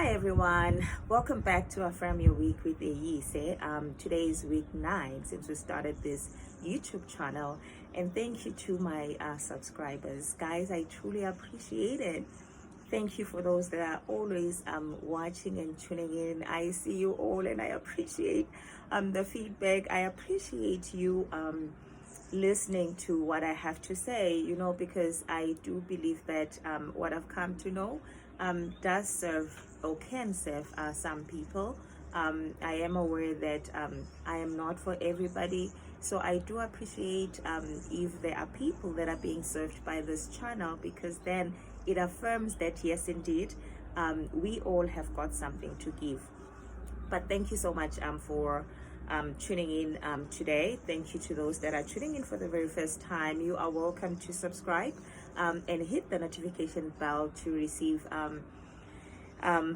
Hi everyone, welcome back to Affirm Your Week with Eyise. Today is week 9 since we started this YouTube channel, and thank you to my subscribers. Guys, I truly appreciate it. Thank you for those that are always watching and tuning in. I see you all and I appreciate the feedback. I appreciate you listening to what I have to say, because I do believe that what I've come to know does serve or can serve some people. I am aware that I am not for everybody, so I do appreciate if there are people that are being served by this channel, because then it affirms that yes, indeed, we all have got something to give. But thank you so much for tuning in today. Thank you to those that are tuning in for the very first time. You are welcome to subscribe and hit the notification bell to receive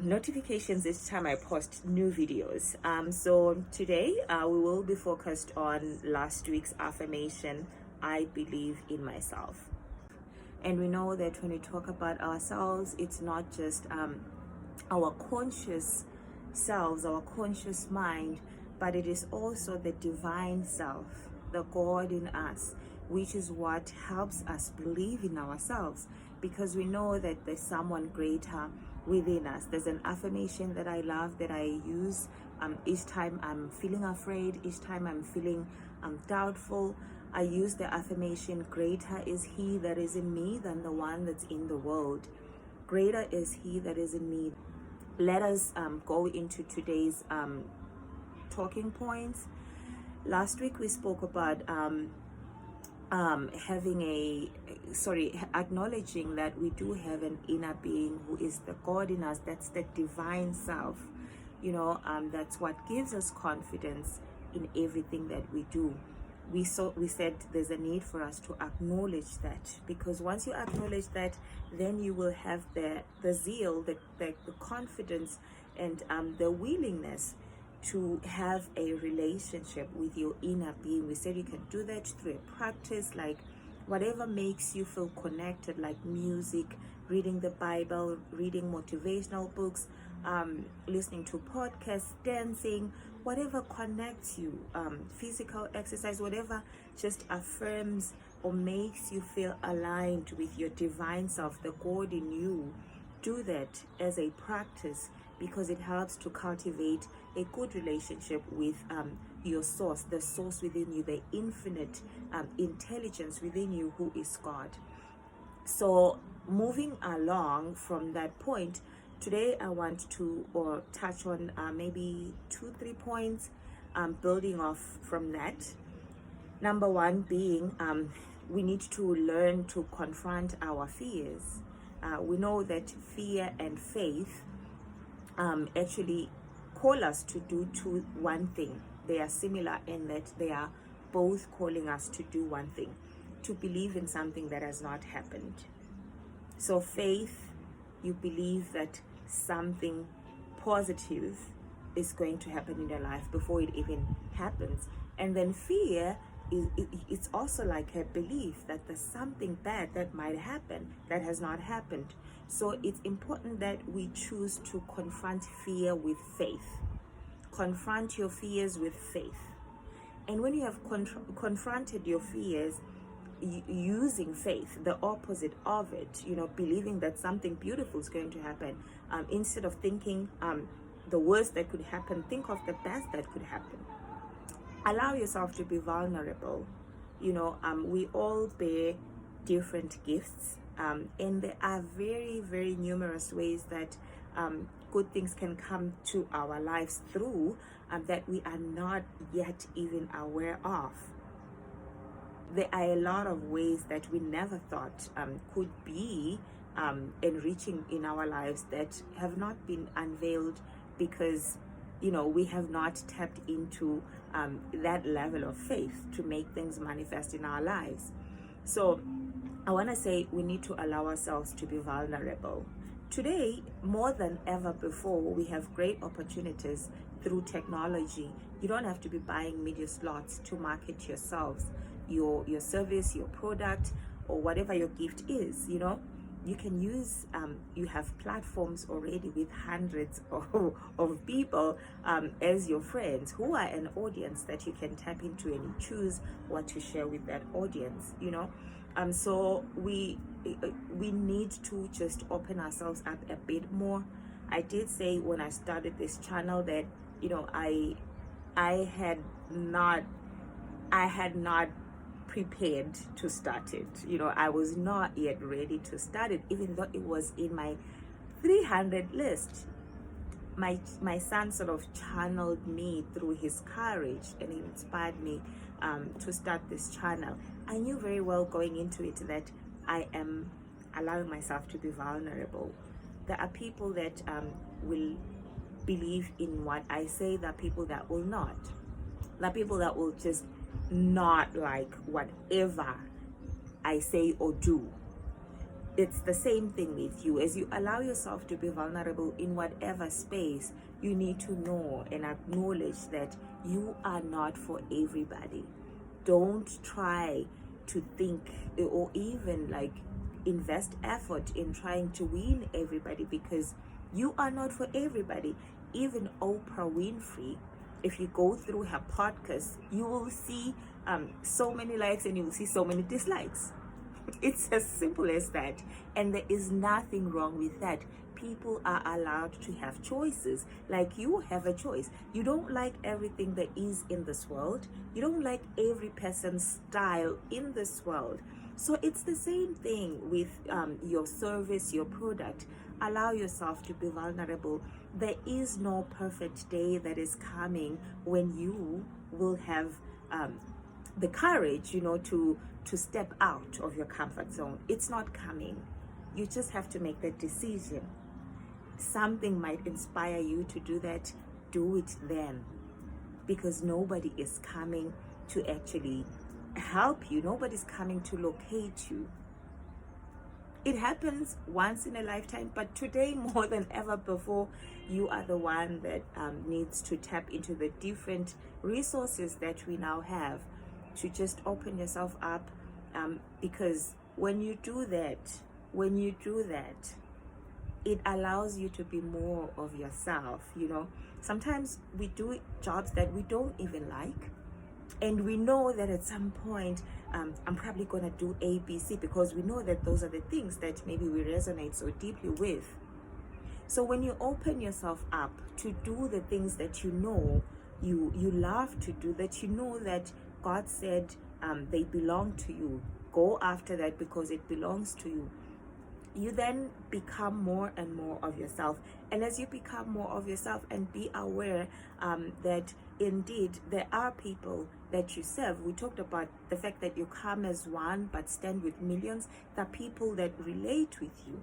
notifications each time I post new videos. So today we will be focused on last week's affirmation, I believe in myself. And we know that when we talk about ourselves, it's not just our conscious selves, our conscious mind, but it is also the divine self, the God in us, which is what helps us believe in ourselves, because we know that there's someone greater within us. There's an affirmation that I love that I use each time I'm feeling afraid, each time I'm feeling doubtful. I use the affirmation, greater is he that is in me than the one that's in the world. Greater is he that is in me. Let us go into today's talking points. Last week we spoke about acknowledging that we do have an inner being who is the God in us. That's the divine self. That's what gives us confidence in everything that we do. We said there's a need for us to acknowledge that, because once you acknowledge that, then you will have the zeal, the confidence, and the willingness to have a relationship with your inner being. We said you can do that through a practice, like whatever makes you feel connected, like music, reading the Bible, reading motivational books, listening to podcasts, dancing, whatever connects you, physical exercise, whatever just affirms or makes you feel aligned with your divine self, the God in you. Do that as a practice, because it helps to cultivate a good relationship with your source, the source within you, the infinite intelligence within you, who is God. So moving along from that point, today I want to touch on maybe 2-3 points, building off from that. Number one being we need to learn to confront our fears. We know that fear and faith actually call us to do one thing. They are similar in that they are both calling us to do one thing, to believe in something that has not happened. So faith, you believe that something positive is going to happen in your life before it even happens. And then fear, it's also like a belief that there's something bad that might happen that has not happened. So it's important that we choose to confront fear with faith. Confront your fears with faith. And when you have confronted your fears using faith, the opposite of it, believing that something beautiful is going to happen, instead of thinking the worst that could happen, think of the best that could happen. Allow yourself to be vulnerable. We all bear different gifts, and there are very, very numerous ways that good things can come to our lives through that we are not yet even aware of. There are a lot of ways that we never thought could be enriching in our lives that have not been unveiled, because we have not tapped into that level of faith to make things manifest in our lives. So I want to say we need to allow ourselves to be vulnerable. Today, more than ever before, we have great opportunities through technology. You don't have to be buying media slots to market yourselves, your service, your product, or whatever your gift is. you can use, you have platforms already with hundreds of people as your friends who are an audience that you can tap into, and you choose what to share with that audience, you know. So we need to just open ourselves up a bit more. I did say when I started this channel that, you know, I had not prepared to start it. You know, I was not yet ready to start it, even though it was in my 300 list. My son sort of channeled me through his courage, and he inspired me to start this channel. I knew very well going into it that I am allowing myself to be vulnerable. There are people that will believe in what I say. There are people that will not. There are people that will just not like whatever I say or do. It's the same thing with you. As you allow yourself to be vulnerable in whatever space, you need to know and acknowledge that you are not for everybody. Don't try to think or even like invest effort in trying to win everybody, because you are not for everybody. Even Oprah Winfrey, if you go through her podcast, you will see so many likes and you will see so many dislikes. It's as simple as that. And there is nothing wrong with that. People are allowed to have choices. Like you have a choice. You don't like everything that is in this world. You don't like every person's style in this world. So it's the same thing with your service, your product. Allow yourself to be vulnerable. There is no perfect day that is coming when you will have the courage, you know, to step out of your comfort zone. It's not coming. You just have to make that decision. Something might inspire you to do that. Do it then, because nobody is coming to actually help you. Nobody's coming to locate you. It happens once in a lifetime, but today more than ever before, you are the one that needs to tap into the different resources that we now have to just open yourself up, because when you do that, it allows you to be more of yourself. You know, sometimes we do jobs that we don't even like, and we know that at some point I'm probably gonna do A, B, C, because we know that those are the things that maybe we resonate so deeply with. So when you open yourself up to do the things that you know you love to do, that you know that God said they belong to you, go after that because it belongs to you. You then become more and more of yourself. And as you become more of yourself and be aware that indeed there are people that you serve. We talked about the fact that you come as one but stand with millions. There are people that relate with you.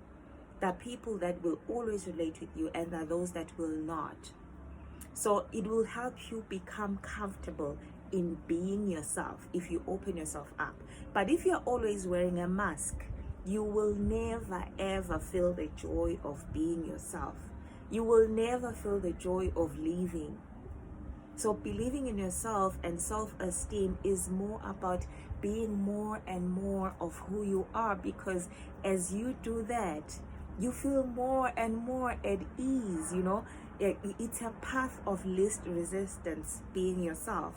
There are people that will always relate with you, and there are those that will not. So it will help you become comfortable in being yourself if you open yourself up. But if you're always wearing a mask, you will never ever feel the joy of being yourself. You will never feel the joy of living. So believing in yourself and self-esteem is more about being more and more of who you are, because as you do that, you feel more and more at ease. You know, it's a path of least resistance, being yourself.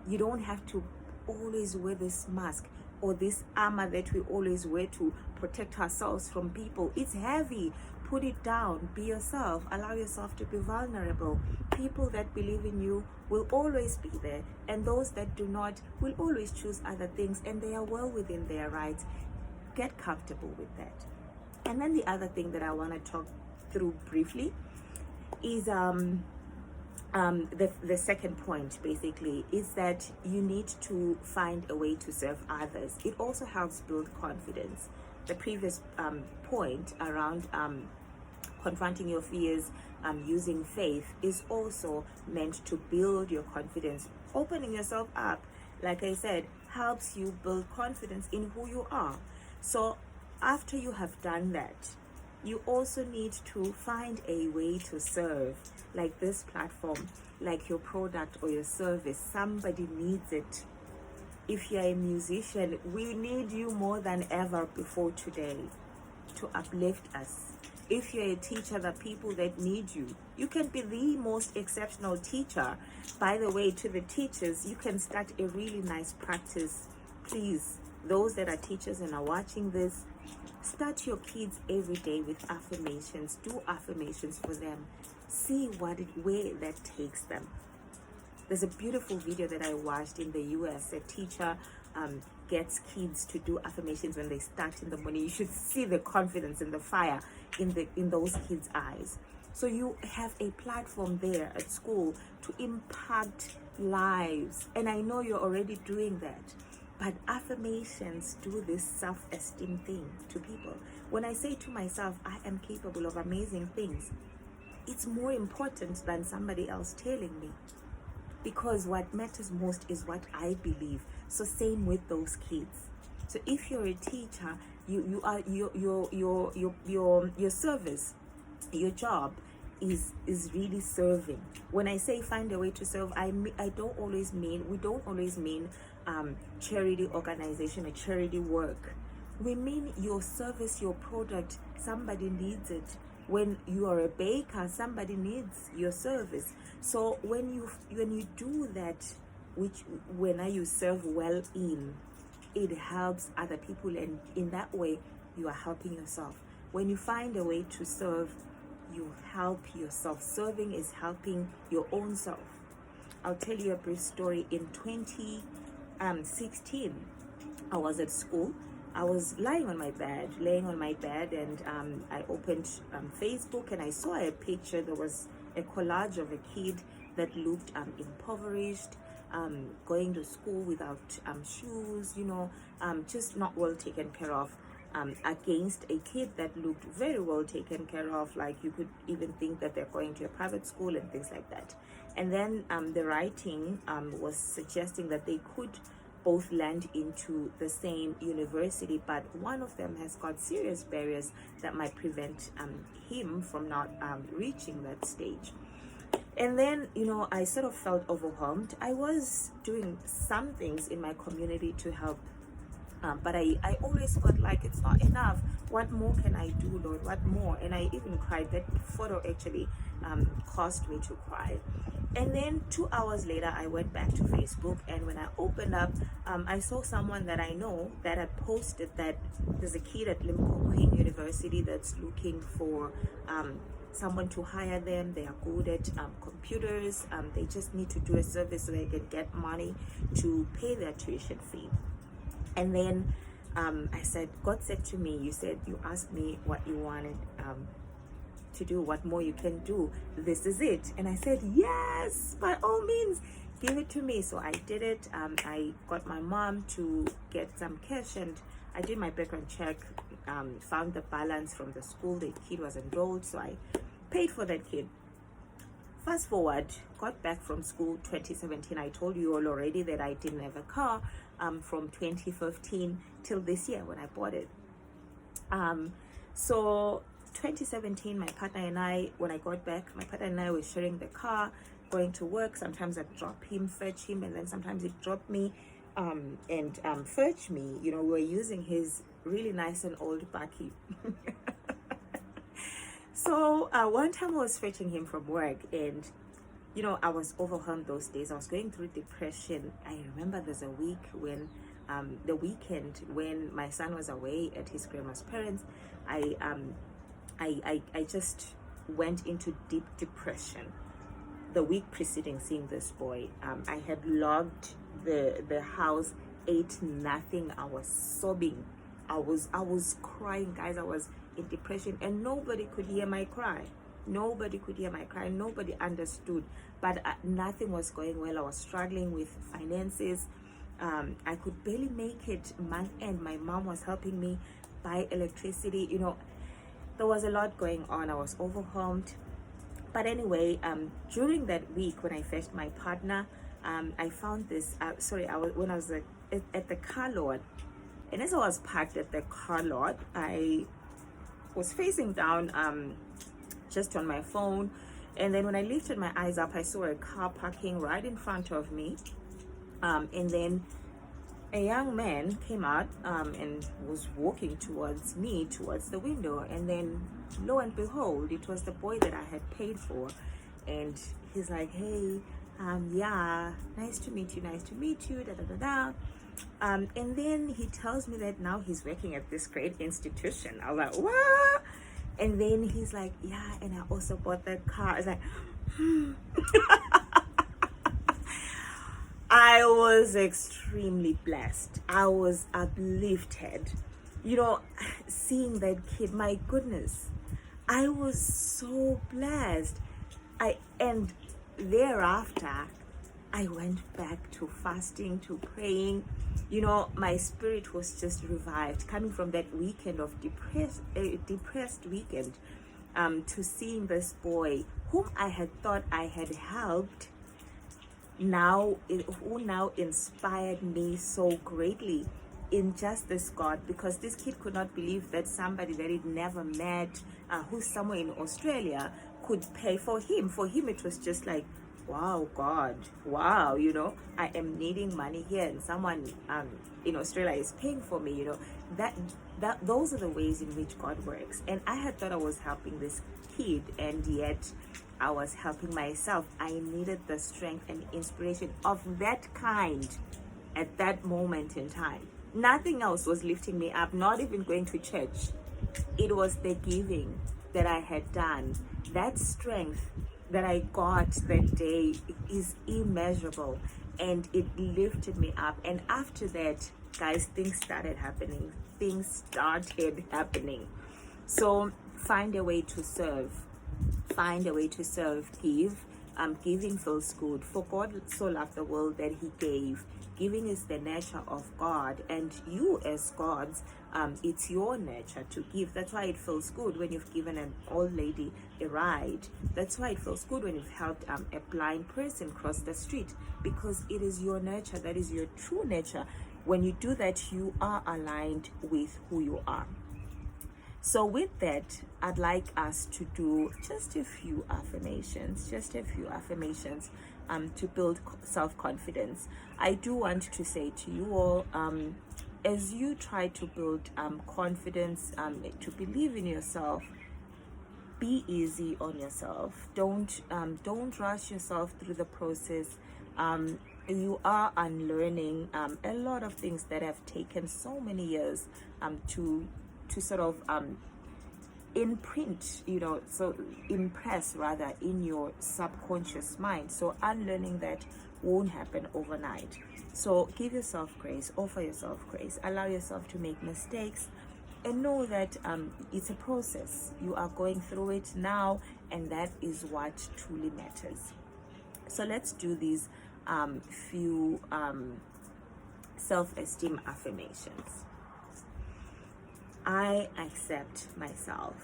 You don't have to always wear this mask or this armor that we always wear to protect ourselves from people. It's heavy. Put it down. Be yourself. Allow yourself to be vulnerable. People that believe in you will always be there, and those that do not will always choose other things, and they are well within their rights. Get comfortable with that. And then the other thing that I want to talk through briefly is the second point basically is that you need to find a way to serve others. It also helps build confidence. The previous point around confronting your fears, using faith, is also meant to build your confidence. Opening yourself up, like I said, helps you build confidence in who you are. So after you have done that, you also need to find a way to serve, like this platform, like your product or your service. Somebody needs it. If you're a musician, we need you more than ever before today to uplift us. If you're a teacher, the people that need you, you can be the most exceptional teacher. By the way, to the teachers, you can start a really nice practice. Please, those that are teachers and are watching this, start your kids every day with affirmations. Do affirmations for them. See where that takes them. There's a beautiful video that I watched in the US. A teacher gets kids to do affirmations when they start in the morning. You should see the confidence and the fire in those kids' eyes. So you have a platform there at school to impact lives. And I know you're already doing that. But affirmations do this self-esteem thing to people. When I say to myself, I am capable of amazing things, it's more important than somebody else telling me. Because what matters most is what I believe. So same with those kids. So if you're a teacher, your service, your job is really serving. When I say find a way to serve, we don't always mean charity organization or charity work. We mean your service, your product, somebody needs it. When you are a baker, somebody needs your service. So when you do that, when you serve well in, it helps other people, and in that way you are helping yourself. When you find a way to serve, you help yourself. Serving is helping your own self. I'll tell you a brief story. In 2016, I was at school. I was laying on my bed, and I opened Facebook, and I saw a picture. There was a collage of a kid that looked impoverished, going to school without shoes, just not well taken care of, against a kid that looked very well taken care of, like you could even think that they're going to a private school and things like that. And then the writing was suggesting that they could both land into the same university, but one of them has got serious barriers that might prevent him from not reaching that stage. And then, I sort of felt overwhelmed. I was doing some things in my community to help, but I always felt like it's not enough. What more can I do, Lord? What more? And I even cried. That photo actually caused me to cry. And then 2 hours later, I went back to Facebook, and when I opened up, I saw someone that I know that had posted that there's a kid at Limpopo University that's looking for someone to hire them. They are good at computers. They just need to do a service so they can get money to pay their tuition fee. And then I said, God said to me, you asked me what you wanted to do, what more you can do. This is it. And I said, yes, by all means, give it to me. So I did it. I got my mom to get some cash, and I did my background check, found the balance from the school the kid was enrolled, so I paid for that kid. Fast forward, got back from school 2017. I told you all already that I didn't have a car from 2015 till this year when I bought it. So 2017, my partner and I, when I got back, my partner and I were sharing the car, going to work. Sometimes I'd drop him, fetch him, and then sometimes he'd drop me and fetch me. We were using his really nice and old bakkie. So one time I was fetching him from work, and I was overwhelmed those days. I was going through depression. I remember there's a week when the weekend when my son was away at his grandma's parents, I just went into deep depression. The week preceding seeing this boy, I had logged the house, ate nothing. I was sobbing. I was crying, guys. I was in depression, and nobody could hear my cry. Nobody understood, but nothing was going well. I was struggling with finances. I could barely make it month end. My mom was helping me buy electricity. There was a lot going on. I was overwhelmed. But anyway, during that week when I fetched my partner, I found this. When I was at the car lot, and as I was parked at the car lot, I was facing down, just on my phone, and then when I lifted my eyes up, I saw a car parking right in front of me, and then a young man came out and was walking towards me, towards the window, and then lo and behold, it was the boy that I had paid for. And he's like, hey, yeah, nice to meet you, da da da da. And then he tells me that now he's working at this great institution. I was like, what? And then he's like, yeah, and I also bought that car. I was like, I was extremely blessed. I was uplifted. You know, seeing that kid, my goodness, I was so blessed. And thereafter, I went back to fasting, to praying. You know, my spirit was just revived coming from that weekend of depressed weekend, to seeing this boy whom I had thought I had helped, who now inspired me so greatly in just this God, because this kid could not believe that somebody that he'd never met, who's somewhere in Australia, could pay for him. For him, it was just like, wow, God, wow, you know, I am needing money here, and someone in Australia is paying for me. You know, those are the ways in which God works. And I had thought I was helping this kid, and yet I was helping myself. I needed the strength and inspiration of that kind at that moment in time. Nothing else was lifting me up, not even going to church. It was the giving that I had done. That strength that I got that day is immeasurable, and it lifted me up. And after that, guys, things started happening. So find a way to serve. Give. Giving feels good. For God so loved the world that he gave. Giving is the nature of God, and you as God's, it's your nature to give. That's why it feels good when you've given an old lady a ride. That's why it feels good when you've helped a blind person cross the street, because it is your nature. That is your true nature. When you do that, you are aligned with who you are. So with that, I'd like us to do just a few affirmations, to build self-confidence. I do want to say to you all, as you try to build confidence, to believe in yourself, be easy on yourself. Don't rush yourself through the process. You are unlearning a lot of things that have taken so many years to sort of impress rather in your subconscious mind. So unlearning that won't happen overnight. So give yourself grace, offer yourself grace, allow yourself to make mistakes, and know that it's a process. You are going through it now, and that is what truly matters. So let's do these few self-esteem affirmations. I accept myself.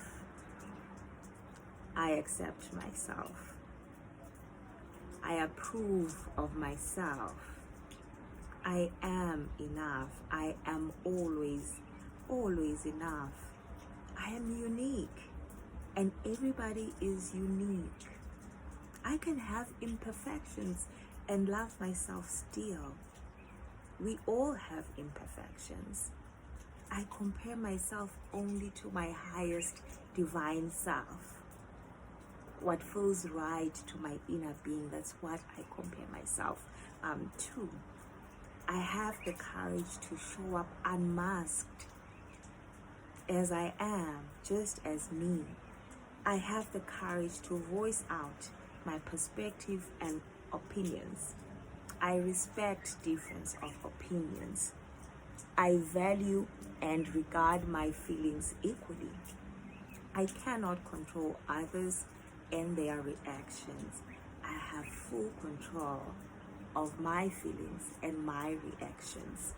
I accept myself. I approve of myself. I am enough. I am always enough. I am unique, and everybody is unique. I can have imperfections and love myself still. We all have imperfections. I compare myself only to my highest divine self. What feels right to my inner being, that's what I compare myself to. I have the courage to show up unmasked as I am, just as me. I have the courage to voice out my perspective and opinions. I respect difference of opinions. I value and regard my feelings equally. I cannot control others and their reactions. I have full control of my feelings and my reactions.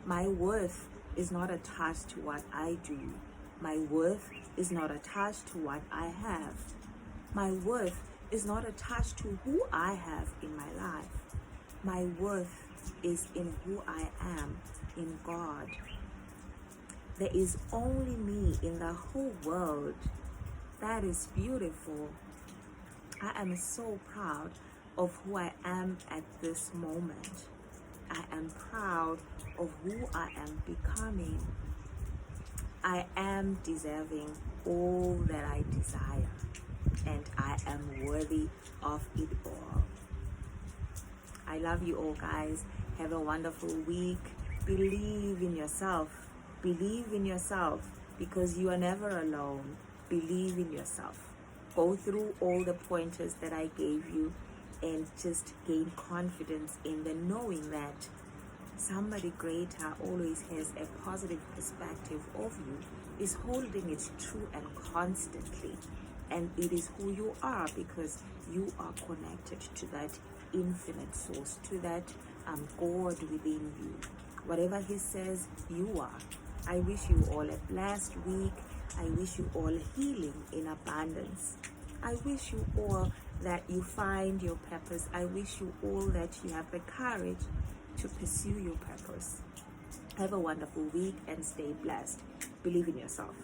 My worth is not attached to what I do. My worth is not attached to what I have. My worth is not attached to who I have in my life. My worth is in who I am in God. There is only me in the whole world. That is beautiful. I am so proud of who I am at this moment. I am proud of who I am becoming. I am deserving all that I desire, and I am worthy of it all. I love you all, guys. Have a wonderful week. Believe in yourself. Believe in yourself, because you are never alone. Believe in yourself. Go through all the pointers that I gave you and just gain confidence in the knowing that somebody greater always has a positive perspective of you, is holding it true and constantly. And it is who you are, because you are connected to that infinite source, to that God within you. Whatever He says, you are. I wish you all a blessed week. I wish you all healing in abundance. I wish you all that you find your purpose. I wish you all that you have the courage to pursue your purpose. Have a wonderful week and stay blessed. Believe in yourself.